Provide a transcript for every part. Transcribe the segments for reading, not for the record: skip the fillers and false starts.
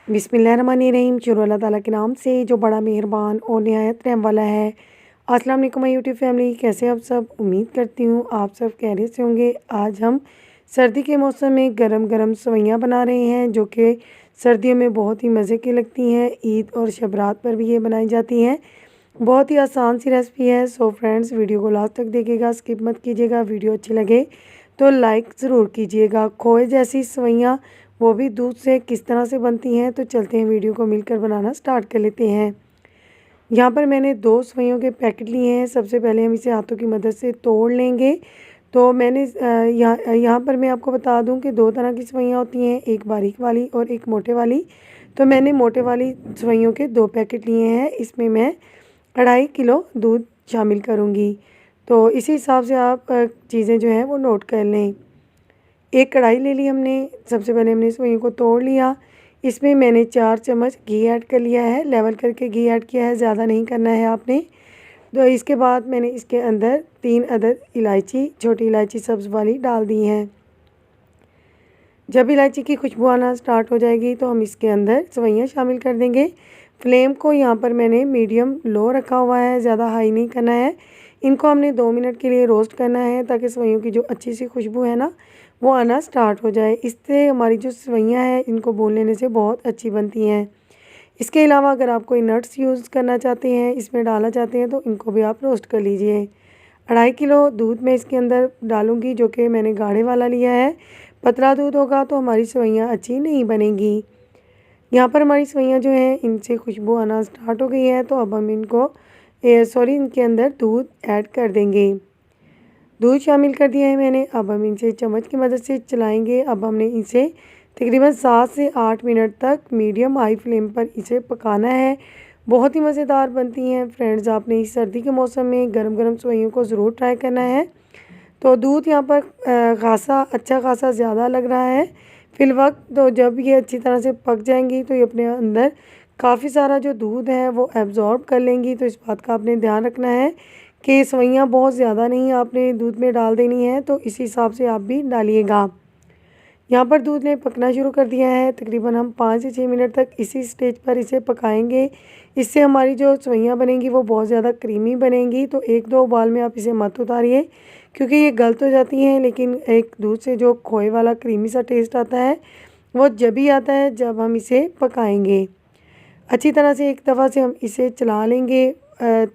बिस्मिल्लाहिर्रहमानिर्रहीम। शुरू अल्लाह ताला के नाम से जो बड़ा मेहरबान और निहायत रहम वाला है। अस्सलाम वालेकुम माय यूट्यूब फैमिली, कैसे आप सब? उम्मीद करती हूँ आप सब खैरियत से होंगे। आज हम सर्दी के मौसम में गरम गरम सेवइयाँ बना रहे हैं, जो कि सर्दियों में बहुत ही मज़े की लगती हैं। ईद और शब रात पर भी ये बनाई जाती हैं। बहुत ही आसान सी रेसिपी है। सो फ्रेंड्स, वीडियो को लास्ट तक देखिएगा, स्किप मत कीजिएगा। वीडियो अच्छी लगे तो लाइक ज़रूर कीजिएगा। खोए जैसी सेवइयाँ, वो भी दूध से, किस तरह से बनती हैं, तो चलते हैं वीडियो को मिलकर बनाना स्टार्ट कर लेते हैं। यहाँ पर मैंने 2 सेवइयों के पैकेट लिए हैं। सबसे पहले हम इसे हाथों की मदद से तोड़ लेंगे। तो मैंने यहाँ पर मैं आपको बता दूँ कि 2 तरह की सेवइयाँ होती हैं, एक बारीक वाली और एक मोटे वाली। तो मैंने मोटे वाली सेवइयों के 2 पैकेट लिए हैं। इसमें मैं 2.5 किलो दूध शामिल करूँगी। तो इसी हिसाब से आप चीज़ें जो हैं वो नोट कर लें। एक कढ़ाई ले ली हमने। सबसे पहले हमने सेवइयों को तोड़ लिया। इसमें मैंने 4 चम्मच घी ऐड कर लिया है। लेवल करके घी ऐड किया है, ज़्यादा नहीं करना है आपने। तो इसके बाद मैंने इसके अंदर 3 अदद इलायची, छोटी इलायची सब्ज़ वाली, डाल दी हैं। जब इलायची की खुशबू आना स्टार्ट हो जाएगी तो हम इसके अंदर सेवइयाँ शामिल कर देंगे। फ्लेम को यहाँ पर मैंने मीडियम लो रखा हुआ है, ज़्यादा हाई नहीं करना है। इनको हमने 2 मिनट के लिए रोस्ट करना है, ताकि सेवइयों की जो अच्छी सी खुशबू है ना, वो आना स्टार्ट हो जाए। इससे हमारी जो सेवइयाँ हैं, इनको भून लेने से बहुत अच्छी बनती हैं। इसके अलावा अगर आप कोई नट्स यूज़ करना चाहते हैं, इसमें डालना चाहते हैं, तो इनको भी आप रोस्ट कर लीजिए। 2.5 किलो दूध मैं इसके अंदर डालूँगी, जो कि मैंने गाढ़े वाला लिया है। पतला दूध होगा तो हमारी सेवइयाँ अच्छी नहीं बनेंगी। यहाँ पर हमारी सेवइयाँ जो हैं, इनसे खुशबू आना स्टार्ट हो गई है। तो अब हम इनके अंदर दूध ऐड कर देंगे। दूध शामिल कर दिया है मैंने। अब हम इनसे चम्मच की मदद से चलाएंगे। अब हमने इसे तकरीबन 7 से 8 मिनट तक मीडियम हाई फ्लेम पर इसे पकाना है। बहुत ही मज़ेदार बनती हैं फ्रेंड्स। आपने इस सर्दी के मौसम में गरम गरम सेवइयों को ज़रूर ट्राई करना है। तो दूध यहाँ पर अच्छा खासा ज़्यादा लग रहा है फ़िलवक्त। तो जब ये अच्छी तरह से पक जाएंगी तो ये अपने अंदर काफ़ी सारा जो दूध है वो एब्ज़ॉर्ब कर लेंगी। तो इस बात का आपने ध्यान रखना है कि सेवइयाँ बहुत ज़्यादा नहीं आपने दूध में डाल देनी है, तो इस हिसाब से आप भी डालिएगा। यहाँ पर दूध ने पकना शुरू कर दिया है। तकरीबन हम 5 से 6 मिनट तक इसी स्टेज पर इसे पकाएंगे। इससे हमारी जो सेवइयाँ बनेंगी वो बहुत ज़्यादा क्रीमी बनेंगी। तो 1-2 उबाल में आप इसे मत उतारिए, क्योंकि ये गल तो जाती हैं, लेकिन एक दूध से जो खोए वाला क्रीमी सा टेस्ट आता है, वो जब ही आता है जब हम इसे पकाएंगे। अच्छी तरह से एक दफ़ा से हम इसे चला लेंगे।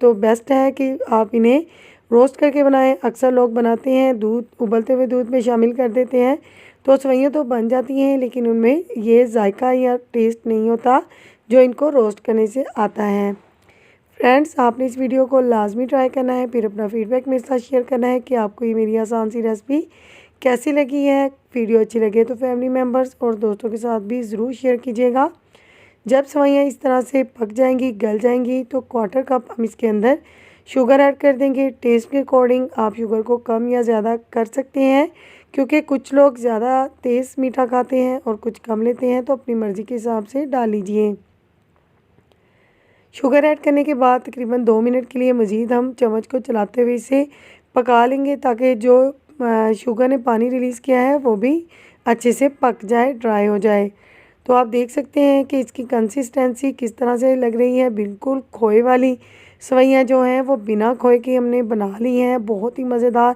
तो बेस्ट है कि आप इन्हें रोस्ट करके बनाएं। अक्सर लोग बनाते हैं, दूध उबलते हुए दूध में शामिल कर देते हैं, तो सेवइयाँ तो बन जाती हैं, लेकिन उनमें ये जायका या टेस्ट नहीं होता जो इनको रोस्ट करने से आता है। फ्रेंड्स, आपने इस वीडियो को लाजमी ट्राई करना है, फिर अपना फीडबैक मेरे साथ शेयर करना है कि आपको ये मेरी आसान सी रेसिपी कैसी लगी है। वीडियो अच्छी लगे तो फैमिली मेम्बर्स और दोस्तों के साथ भी ज़रूर शेयर कीजिएगा। जब सेवइयाँ इस तरह से पक जाएंगी, गल जाएंगी, तो 1/4 कप हम इसके अंदर शुगर ऐड कर देंगे। टेस्ट के अकॉर्डिंग आप शुगर को कम या ज़्यादा कर सकते हैं, क्योंकि कुछ लोग ज़्यादा तेज़ मीठा खाते हैं और कुछ कम लेते हैं, तो अपनी मर्ज़ी के हिसाब से डाल लीजिए। शुगर ऐड करने के बाद तकरीबन 2 मिनट के लिए मज़ीद हम चम्मच को चलाते हुए इसे पका लेंगे, ताकि जो शुगर ने पानी रिलीज़ किया है वो भी अच्छे से पक जाए, ड्राई हो जाए। तो आप देख सकते हैं कि इसकी कंसिस्टेंसी किस तरह से लग रही है। बिल्कुल खोए वाली सेवइयाँ जो हैं वो बिना खोए के हमने बना ली हैं। बहुत ही मज़ेदार,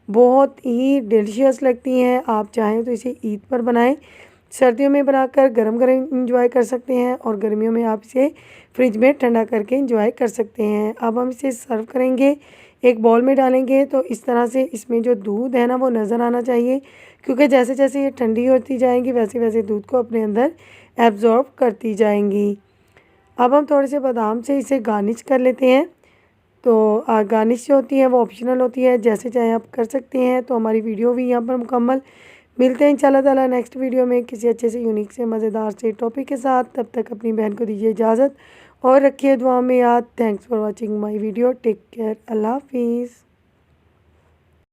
बहुत ही डिलीशियस लगती हैं। आप चाहें तो इसे ईद पर बनाएं, सर्दियों में बनाकर गरम गरम इंजॉय कर सकते हैं, और गर्मियों में आप इसे फ्रिज में ठंडा करके इंजॉय कर सकते हैं। अब हम इसे सर्व करेंगे, एक बाउल में डालेंगे। तो इस तरह से इसमें जो दूध है ना, वो नज़र आना चाहिए, क्योंकि जैसे जैसे ये ठंडी होती जाएंगी वैसे वैसे दूध को अपने अंदर एब्ज़ॉर्ब करती जाएंगी। अब हम थोड़े से बादाम से इसे गार्निश कर लेते हैं। तो गार्निश जो होती है वो ऑप्शनल होती है, जैसे चाहे आप कर सकते हैं। तो हमारी वीडियो भी यहाँ पर मुकम्मल। मिलते हैं इंशाल्लाह ताला नेक्स्ट वीडियो में किसी अच्छे से यूनिक से मज़ेदार से टॉपिक के साथ। तब तक अपनी बहन को दीजिए इजाज़त और रखिए दुआ में याद। Thanks for watching my video. Take care. Allah हाफिज़।